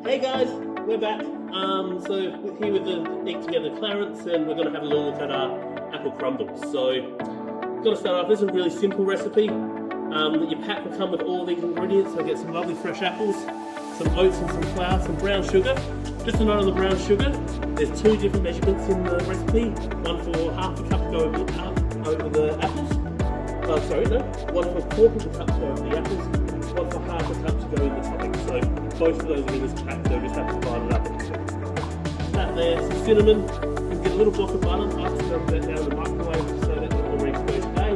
Hey guys, we're back. So we're here with the Eat Together Clarence, and we're going to have a little look at our apple crumble. So, got to start off. This is a really simple recipe. Your pack will come with all these ingredients. So get some lovely fresh apples, some oats and some flour, some brown sugar. Just a note on the brown sugar. There's two different measurements in the recipe. One for half a cup to go over the apples. One for a quarter of a cup to go over the apples. One for half a cup to go in the topping. So both of those are in this pack, so just have to divide it up. That there, some cinnamon, and get a little block of butter. I like to go that down in the microwave so that they're all ready to go today.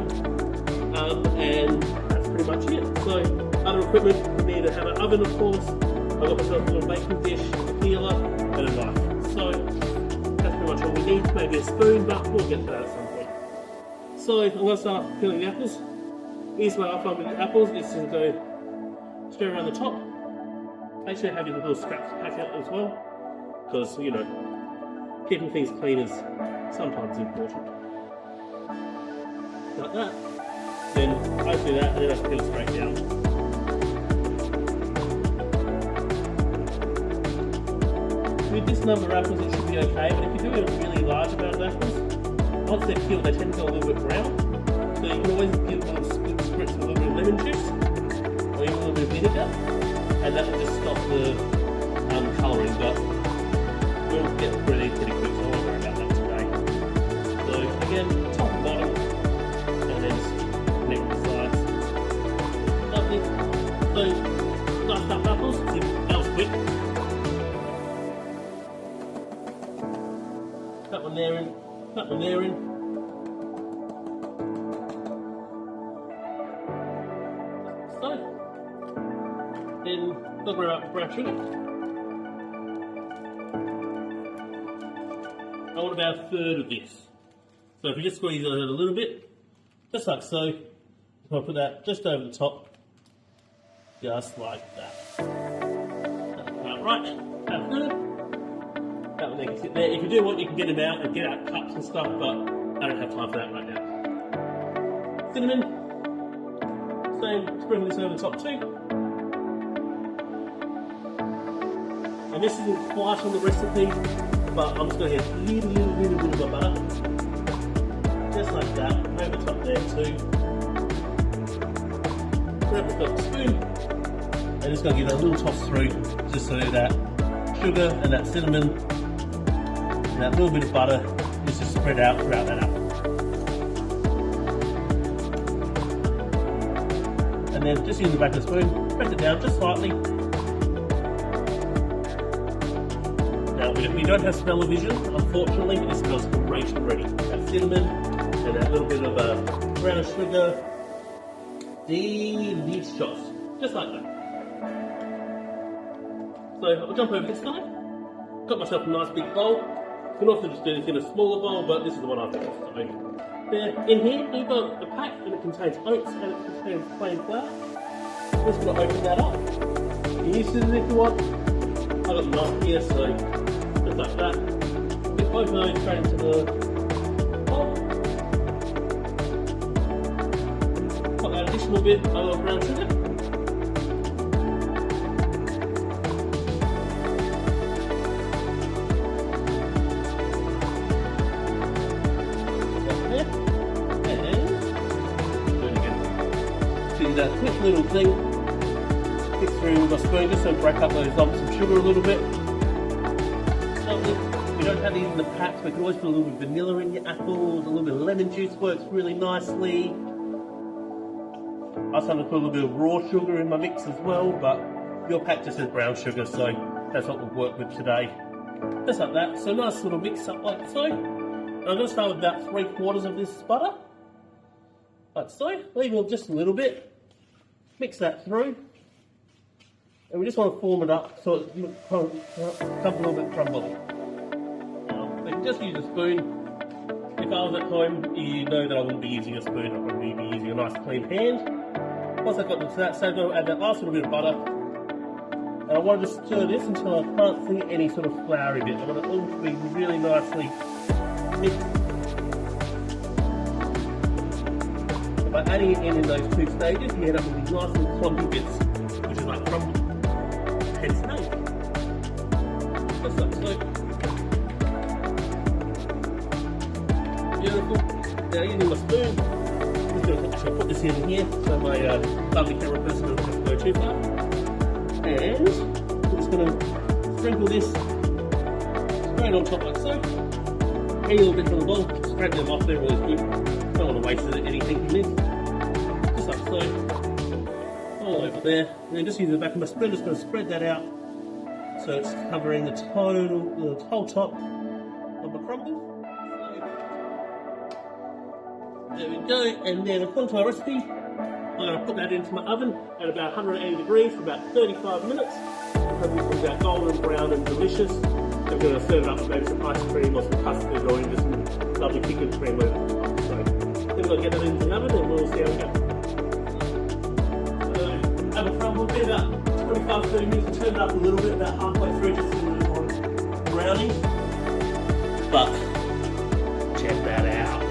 And that's pretty much it. So other equipment, we need to have an oven, of course. I've got myself a little baking dish, a peeler, and a knife. So that's pretty much all we need. Maybe a spoon, but we'll get to that at some point. So I'm going to start peeling the apples. Easiest way I find with the apples is to go straight around the top. Make sure you have your little scraps pack out as well, because you know, keeping things clean is sometimes important. Like that. Then I do that, and then I peel straight down. With this number of apples, it should be okay, but if you do a really large amount of apples, once they're peeled, they tend to go a little bit brown. So you can always give little spritz of a little bit of lemon juice, or even a little bit of vinegar, and that will just stop the colouring, but we'll get pretty quick, so I won't worry about that today. So again, top and bottom, and then just connect the sides. Lovely. So, diced up apples, that was quick. Cut one there in, cut one there in. So, then look around with brown sugar. I want about a third of this. So if you just squeeze it a little bit, just like so, I'll put that just over the top, just like that. That's about right, that's good. That one there can sit there. If you do want, you can get them out and get out cups and stuff, but I don't have time for that right now. Cinnamon, same, sprinkle this over the top too. And this isn't quite on the recipe, but I'm just going to get a little bit of butter. Just like that, over the top there too. Grab a spoon, and just going to give that a little toss through, just so that sugar and that cinnamon and that little bit of butter is just spread out throughout that apple. And then just use the back of the spoon, press it down just slightly. Now, we don't have smell-o-vision, unfortunately, but this smells great already. That cinnamon and that little bit of brown sugar, delicious, just like that. So I'll jump over this side. Got myself a nice big bowl. You can also just do this in a smaller bowl, but this is the one I've got. So there, in here, you've got a pack, and it contains oats and it contains plain flour. I'm just going to open that up. You can use scissors if you want. I've got the knife here, so just like that. Get both of those straight into the bowl. Put that additional bit of brown sugar. That quick little thing, mix through with my spoon just to break up those lumps of sugar a little bit. Lovely. We don't have these in the packs, we can always put a little bit of vanilla in your apples, a little bit of lemon juice works really nicely. I sometimes put a little bit of raw sugar in my mix as well, but your pack just has brown sugar, so that's what we'll work with today. Just like that, so nice little mix up like so. And I'm going to start with about 3/4 of this butter, like so, leaving just a little bit. Mix that through, and we just want to form it up so it becomes a little bit crumbly. So you can just use a spoon. If I was at home, you know that I wouldn't be using a spoon, I'd probably be using a nice clean hand. Once I've got to that stage, I'm going to add that last little bit of butter, and I want to just stir this until I can't see any sort of floury bit. I want it all to be really nicely mixed. By adding it in those two stages, you end up with these nice little clumpy bits, which is like crumble. Hence name. Just like so. Beautiful. Now using my spoon, I'm just going to put this in here so my lovely camera person doesn't have to go too far. And I'm just going to sprinkle this straight on top like so. A little bit from the bowl, scrape them off, they're always good. Don't want to waste anything from this. Just like so. All over there. And then just using the back of my spoon, just going to spread that out so it's covering the whole top of my crumble. There we go, and then according to my recipe, I'm going to put that into my oven at about 180 degrees for about 35 minutes. Hopefully it's about golden brown and delicious. I'm going to serve it up with maybe some ice cream or some custard or even some lovely chicken cream over the top. So then we're going to get that into the oven and we'll see how we go. So apple crumble, been about 25-30 minutes, turn it up a little bit, about halfway through, just a little more browning. But check that out.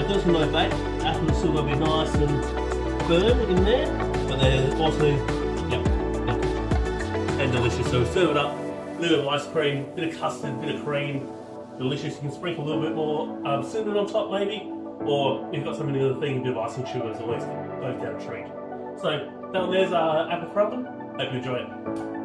There's no bake, apples still going to be nice and firm in there, but they're also, yep, and delicious. So serve it up, a little bit of ice cream, bit of custard, bit of cream, delicious. You can sprinkle a little bit more cinnamon on top maybe, or if you've got something in the thing, a bit of icing sugar is always both down a treat. So down there's our apple crumble. Hope you enjoy it.